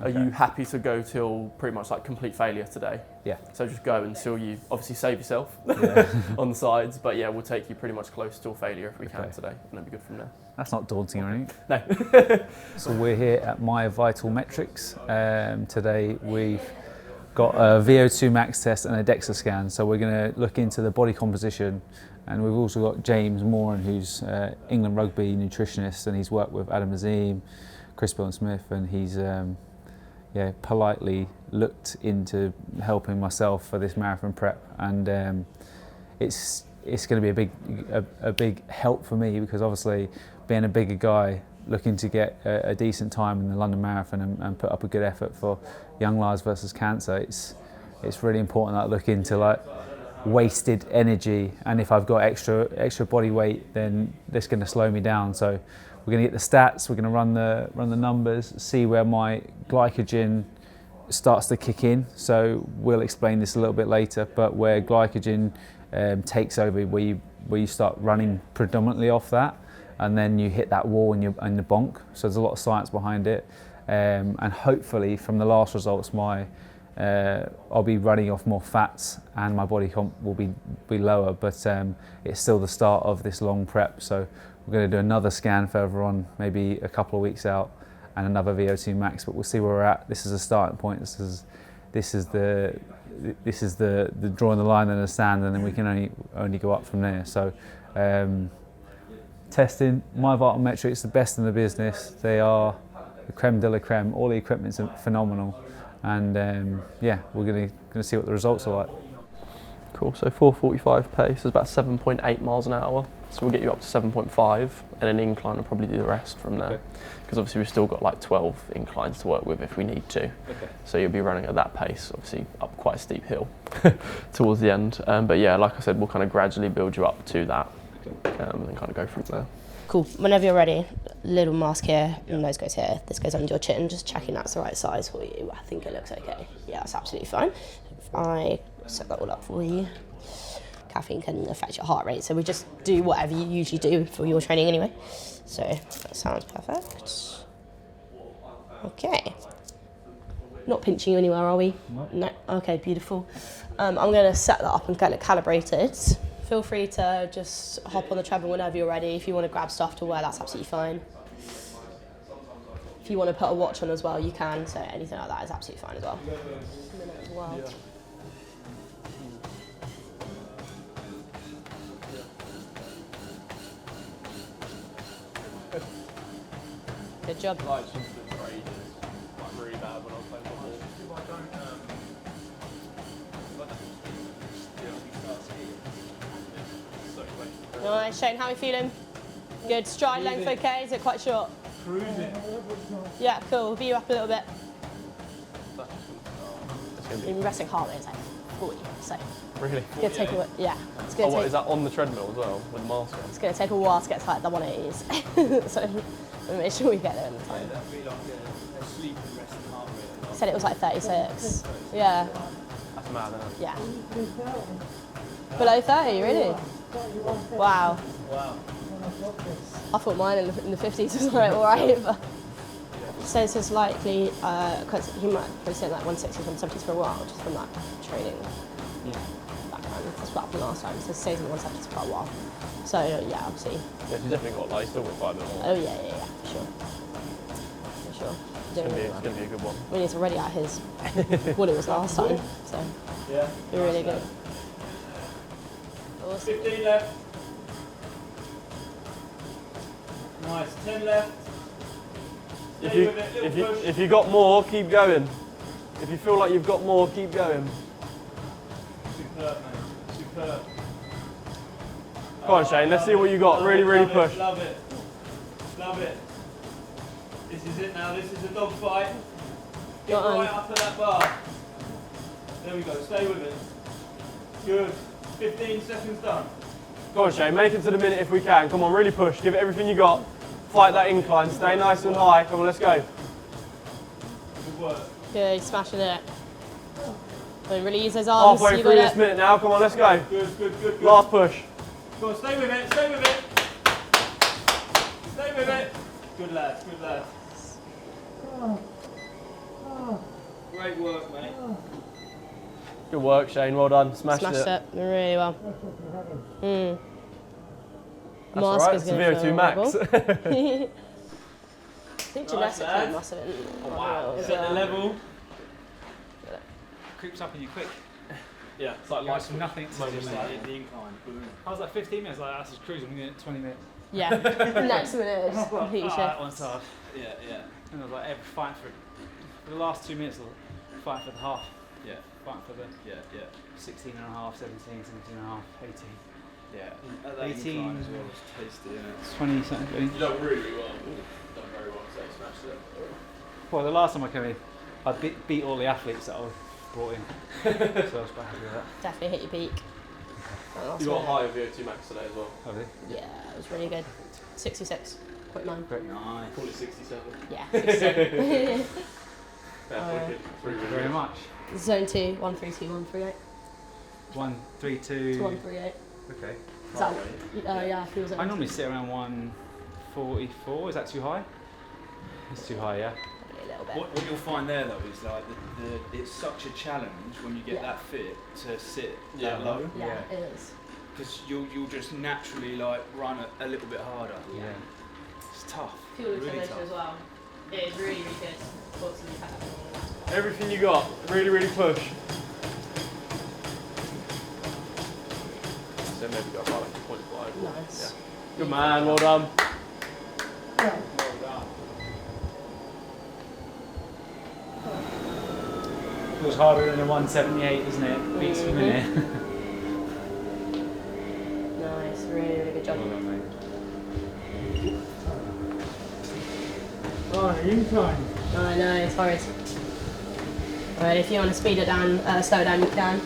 Are you happy to go till pretty much like complete failure today? Yeah. So just go until you obviously save yourself on the sides, but yeah, we'll take you pretty much close till failure if we can today, and it'll be good from there. That's not daunting or anything. No. So we're here at My Vital Metrics. Today we've got a VO2 Max test and a DEXA scan. So we're going to look into the body composition, and we've also got James Moran, who's England rugby nutritionist, and he's worked with Adam Azim, Chris Smith, and he's politely looked into helping myself for this marathon prep, and it's going to be a big help for me, because obviously being a bigger guy looking to get a decent time in the London Marathon and put up a good effort for Young Lives versus Cancer, it's really important that I look into like wasted energy, and if I've got extra body weight, then that's going to slow me down. So we're going to get the stats, we're going to run the numbers, see where my glycogen starts to kick in. So we'll explain this a little bit later, but where glycogen takes over, where you start running predominantly off that, and then you hit that wall in the bonk. So there's a lot of science behind it, and hopefully from the last results, I'll be running off more fats and my body comp will be lower, but it's still the start of this long prep. So we're going to do another scan further on, maybe a couple of weeks out, and another VO2 max. But we'll see where we're at. This is a starting point. This is the drawing the line in the sand, and then we can only go up from there. So testing My Vital Metrics, the best in the business. They are the creme de la creme. All the equipment's phenomenal, and we're going to see what the results are like. Cool. So 4:45 pace is about 7.8 miles an hour. So we'll get you up to 7.5, and an incline will probably do the rest from there. Because obviously we've still got like 12 inclines to work with if we need to. Okay. So you'll be running at that pace, obviously up quite a steep hill towards the end. But yeah, like I said, we'll kind of gradually build you up to that, and then kind of go from there. Cool. Whenever you're ready, little mask here, nose goes here, this goes under your chin, just checking that's the right size for you. I think it looks okay. Yeah, that's absolutely fine. If I set that all up for you. Caffeine can affect your heart rate, so we just do whatever you usually do for your training anyway. So that sounds perfect. Okay. Not pinching you anywhere, are we? No. Okay, beautiful. I'm going to set that up and get it calibrated. Feel free to just hop on the treadmill whenever you're ready. If you want to grab stuff to wear, that's absolutely fine. If you want to put a watch on as well, you can. So anything like that is absolutely fine as well. Good job. Nice, Shane, how are you feeling? Good. Stride length okay? Is it quite short? Cruising. Yeah, cool. We'll beat you up a little bit. Your resting heart rate is like 40, so. Really? It's going to take a, yeah. It's gonna take, is that on the treadmill as well, with the mask on? It's going to take a while to get to like the 180s. So we'll make sure we get there in the time. I said it was like 36. Yeah. That's mad, isn't it? Yeah. Below 30, really? Wow. I thought mine in the 50s was like alright, but so it's likely because he might have been saying like 160s, 170s for a while, just from that training background. That's what happened last time. So it stays in the 170s for quite a while. So yeah, obviously. Yeah, she's definitely got like still got 5 minutes more. Oh yeah, for sure. For sure. It's gonna be a good one. We need to ready out his what it was last time. So yeah, be really good. Awesome. 15 left. Nice. 10 left. If you got more, keep going. If you feel like you've got more, keep going. Superb, mate. Superb. Come on, Shane. Let's see what you got. Really push. Love it. Love it. This is it now. This is a dog fight. Get right up to that bar. There we go. Stay with it. Good. 15 seconds done. Come on, Shane. Make it to the minute if we can. Come on, really push. Give it everything you got. Fight that incline. Stay nice and high. Come on, let's go. Good work. Good. Smashing it. Really use those arms. Halfway through this minute now. Come on, let's go. Good. Last push. Go on, stay with it. Stay with it. Stay with it. Good lads. Good lads. Great work, mate. Good work, Shane. Well done. Smashed it really well. That's all right. It's a VO2 Max. I think genetically must have been. Oh, wow. Set the level. Creeps up on you quick. Yeah, it's like From nothing to just like Hit the incline. Boom. I was like 15 minutes, like that's just cruising. I'm doing 20 minutes. Yeah. Next minute is complete shift. One side. Yeah, yeah. And I was like, fighting for the last 2 minutes, fighting for the half. Yeah. Fighting for the 16 and a half, 17, 17 and a half, 18. Yeah. At that 18 incline as well. It's tasty, isn't it? 20 something. You done really well. You've done very well today. Smashed it. Well, the last time I came in, I beat all the athletes that I brought in. So I was quite happy with that. Definitely hit your peak. You got higher VO2 Max today as well. Have you? Yeah, it was really good. 66.9. Great. Nice. Probably 67. Yeah, 67. Thank Thank you very much. Zone 2, 132, 138. 1, 3, 2. 138. Okay. Is that, yeah, feels like I normally sit around 144. Is that too high? It's too high, yeah. probably a little bit. What you'll find there though is like it's such a challenge when you get that fit to sit that low. Yeah, it is. Because you'll just naturally like run a little bit harder. Yeah. It's tough. Fuel really retention tough. as well. It is really, really good. Everything you got. Really, really push. So maybe go about like 0.5. Nice. Yeah. Good man. Well done. Yeah. Well done. Feels harder than a 178, isn't it? Beats per minute. Nice, really, really good job. Oh, incline. Oh, no, sorry. Alright, if you want to speed it down, slow it down, you can.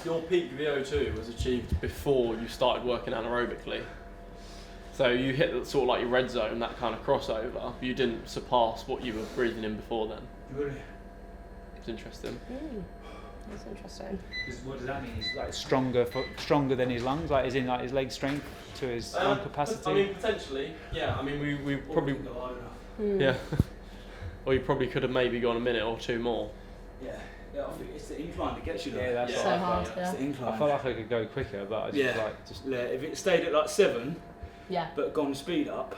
Your peak VO2 was achieved before you started working anaerobically. So you hit sort of like your red zone, that kind of crossover, but you didn't surpass what you were breathing in before then. Really? It's interesting. That's interesting. What does that mean? He's like stronger than his lungs, like is in like his leg strength to his lung capacity. I mean, potentially, yeah. I mean, we probably, yeah. Or you probably could have maybe gone a minute or two more. Yeah. Yeah, I think it's the incline that gets you there. Yeah, that's So what I hard, felt. yeah. It's the incline. I felt like I could go quicker, but I just If it stayed at like 7, Yeah. but gone speed up,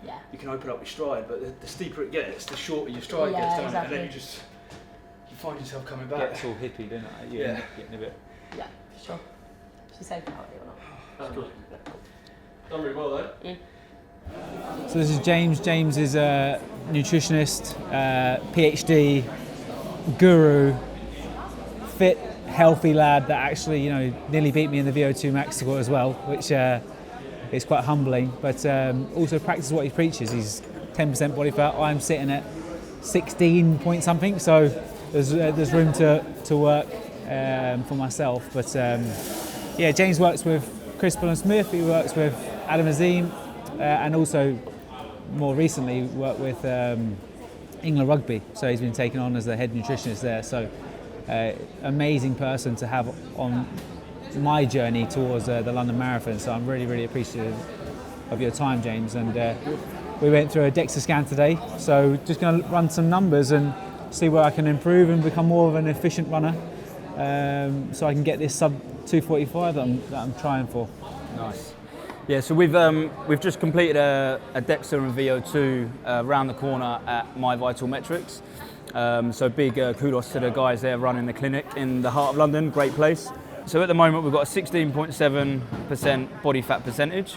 Yeah. you can open up your stride. But the steeper it gets, the shorter your stride Yeah, gets, doesn't exactly. it? And then you find yourself coming back. gets all hippie, doesn't it? You end up getting a bit. Yeah, for sure. She said that or not? That's good. Done really well though. So this is James. James is a nutritionist, PhD, guru, fit, healthy lad that actually, nearly beat me in the VO2 Max score as well, which is quite humbling. But also practices what he preaches. He's 10% body fat. I'm sitting at 16 point something, so there's room to work for myself. But yeah, James works with Chris Smith. He works with Adam Azim. And also, more recently, worked with England Rugby. So he's been taken on as the head nutritionist there. So, amazing person to have on my journey towards the London Marathon. So I'm really, really appreciative of your time, James. And we went through a DEXA scan today. So just going to run some numbers and see where I can improve and become more of an efficient runner. So I can get this sub 245 that I'm trying for. Nice. Yeah, so we've just completed a DEXA and VO2 around the corner at My Vital Metrics. So big kudos to the guys there running the clinic in the heart of London, great place. So at the moment we've got a 16.7% body fat percentage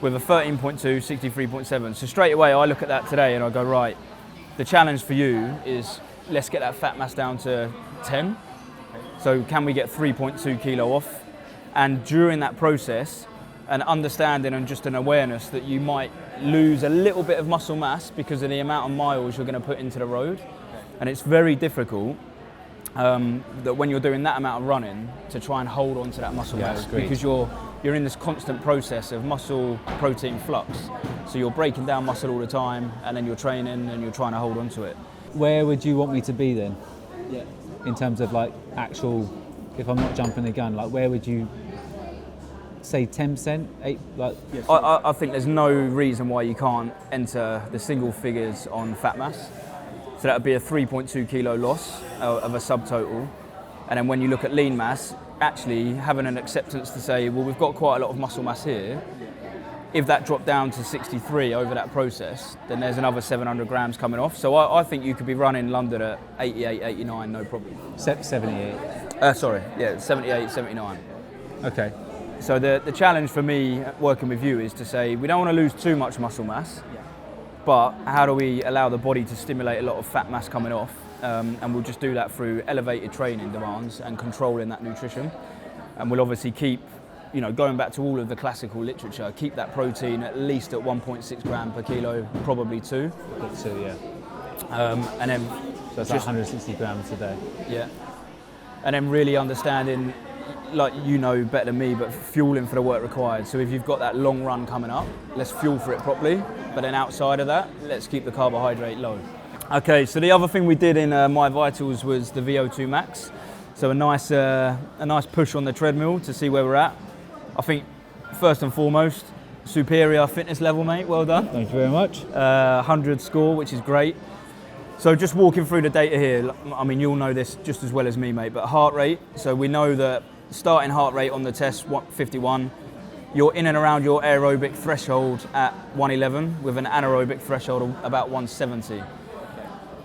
with a 13.2, 63.7. So straight away I look at that today and I go, right, the challenge for you is let's get that fat mass down to 10. So can we get 3.2 kilo off? And during that process, an understanding and just an awareness that you might lose a little bit of muscle mass because of the amount of miles you're going to put into the road. And it's very difficult that when you're doing that amount of running to try and hold on to that muscle mass because you're in this constant process of muscle protein flux. So you're breaking down muscle all the time and then you're training and you're trying to hold on to it. Where would you want me to be then? Yeah. In terms of like actual, if I'm not jumping the gun, like where would you say 10%, I think there's no reason why you can't enter the single figures on fat mass. So that would be a 3.2 kilo loss of a subtotal. And then when you look at lean mass, actually having an acceptance to say, well, we've got quite a lot of muscle mass here. If that dropped down to 63 over that process, then there's another 700 grams coming off. So I think you could be running London at 88, 89, no problem. 78. 78, 79. Okay. So the challenge for me working with you is to say, we don't want to lose too much muscle mass, but how do we allow the body to stimulate a lot of fat mass coming off? And we'll just do that through elevated training demands and controlling that nutrition. And we'll obviously keep, going back to all of the classical literature, keep that protein at least at 1.6 gram per kilo, probably 2. 2, yeah. And then so that's like 160 grams a day. Yeah. And then really understanding, like better than me, but fueling for the work required. So if you've got that long run coming up, let's fuel for it properly. But then outside of that, let's keep the carbohydrate low. Okay, so the other thing we did in My Vitals was the VO2 Max. So a nice push on the treadmill to see where we're at. I think first and foremost, superior fitness level, mate. Well done. Thank you very much. 100 score, which is great. So just walking through the data here, I mean, you'll know this just as well as me, mate, but heart rate. So we know that starting heart rate on the test, 51, you're in and around your aerobic threshold at 111 with an anaerobic threshold of about 170.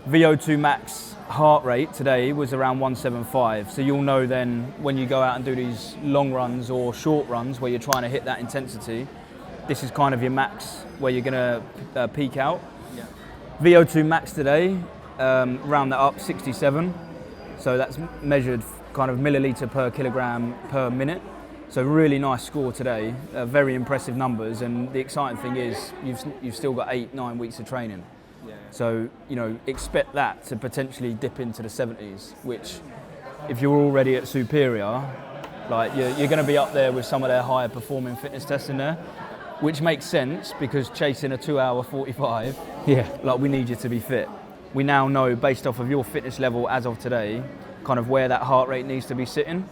VO2 max heart rate today was around 175. So you'll know then when you go out and do these long runs or short runs where you're trying to hit that intensity, this is kind of your max where you're going to peak out. Yeah. VO2 max today, round that up, 67. So that's measured kind of milliliter per kilogram per minute. So really nice score today, very impressive numbers. And the exciting thing is you've still got 8-9 weeks of training. So, expect that to potentially dip into the 70s, which if you're already at superior, like you're going to be up there with some of their higher performing fitness tests in there, which makes sense because chasing a 2-hour 45, like we need you to be fit. We now know based off of your fitness level as of today, kind of where that heart rate needs to be sitting.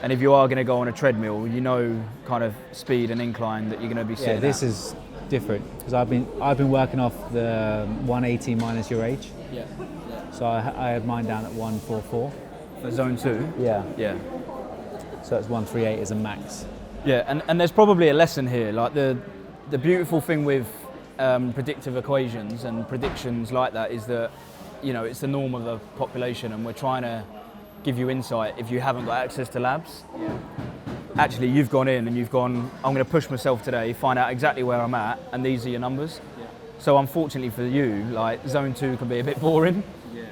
And if you are going to go on a treadmill, kind of speed and incline that you're going to be sitting at. This is different because I've been working off the 180 minus your age. Yeah. So I had mine down at 144. For zone 2? Yeah. Yeah. So it's 138 as a max. Yeah, and there's probably a lesson here. Like the beautiful thing with predictive equations and predictions like that is that, it's the norm of the population and we're trying to give you insight if you haven't got access to labs. Yeah. Actually, you've gone in and you've gone, I'm going to push myself today, find out exactly where I'm at, and these are your numbers. Yeah. So unfortunately for you, like zone 2 can be a bit boring,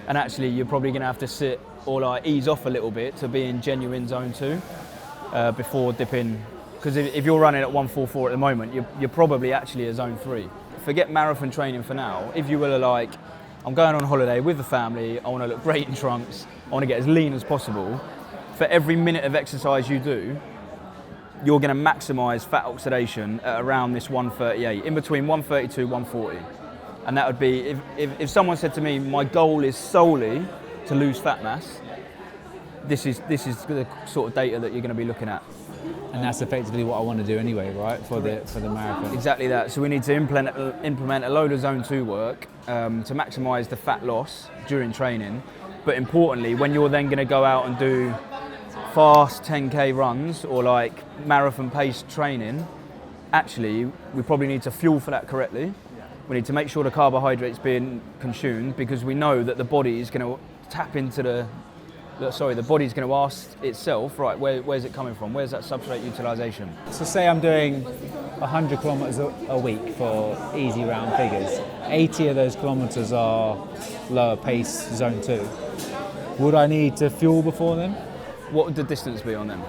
and actually you're probably going to have to sit or like ease off a little bit to be in genuine zone 2 before dipping. Because if you're running at 144 at the moment, you're probably actually a zone 3. Forget marathon training for now. If you were like, I'm going on holiday with the family, I want to look great in trunks, I want to get as lean as possible, for every minute of exercise you do, you're going to maximise fat oxidation at around this 138, in between 132 and 140. And that would be, if someone said to me, my goal is solely to lose fat mass, this is the sort of data that you're going to be looking at. And that's effectively what I want to do anyway, right, for the marathon? Exactly that. So we need to implement a load of zone 2 work to maximise the fat loss during training. But importantly, when you're then going to go out and do fast 10k runs or like marathon paced training, actually we probably need to fuel for that correctly. We need to make sure the carbohydrate's being consumed because we know that the body is going to tap into the body's going to ask itself, right, where's it coming from? Where's that substrate utilisation? So say I'm doing 100 kilometres a week for easy round figures. 80 of those kilometres are lower pace zone 2. Would I need to fuel before then? What would the distance be on them?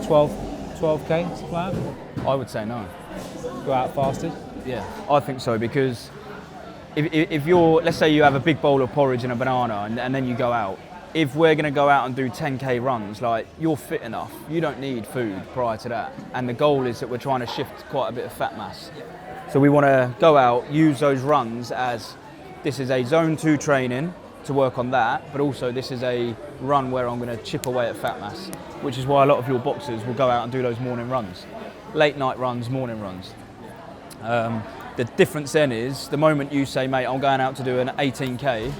12k, something like that? I would say no. Go out fasted? Yeah, I think so because if you're, let's say you have a big bowl of porridge and a banana and then you go out, if we're going to go out and do 10k runs, like you're fit enough, you don't need food prior to that. And the goal is that we're trying to shift quite a bit of fat mass. So we want to go out, use those runs as this is a zone 2 training to work on that, but also this is a run where I'm going to chip away at fat mass, which is why a lot of your boxers will go out and do those morning runs. Late night runs, morning runs. The difference then is, the moment you say, mate, I'm going out to do an 18K,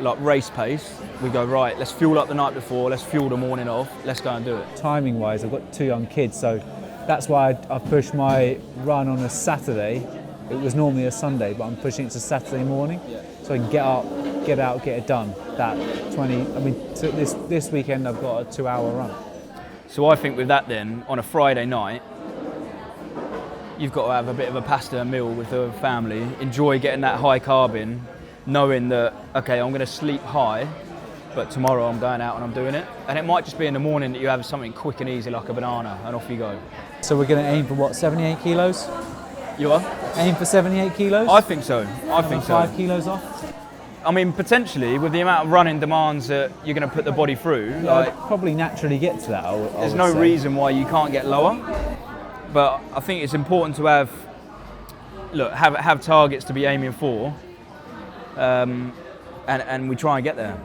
like race pace, we go, right, let's fuel up the night before, let's fuel the morning off, let's go and do it. Timing wise, I've got 2 young kids, so that's why I pushed my run on a Saturday. It was normally a Sunday, but I'm pushing it to Saturday morning, so I can get up, get out, get it done. This weekend I've got a 2-hour run. So I think with that then, on a Friday night, you've got to have a bit of a pasta meal with the family, enjoy getting that high carb in, knowing that, okay, I'm going to sleep high, but tomorrow I'm going out and I'm doing it. And it might just be in the morning that you have something quick and easy like a banana, and off you go. So we're going to aim for what, 78 kilos? You are? Aim for 78 kilos? I think so. I think so. 5 kilos off? I mean, potentially, with the amount of running demands that you're going to put the body through, I'd probably naturally get to that, there's no reason why you can't get lower. But I think it's important to have targets to be aiming for, and we try and get there.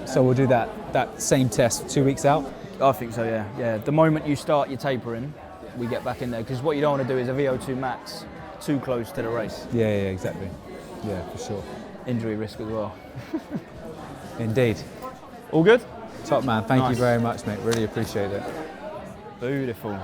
So we'll do that same test 2 weeks out? I think so, yeah. The moment you start your tapering, we get back in there, because what you don't want to do is a VO2 max too close to the race. Yeah, exactly. Yeah, for sure. Injury risk as well. Indeed. All good? Top man, thank Nice. you very much, mate. Really appreciate it. Beautiful.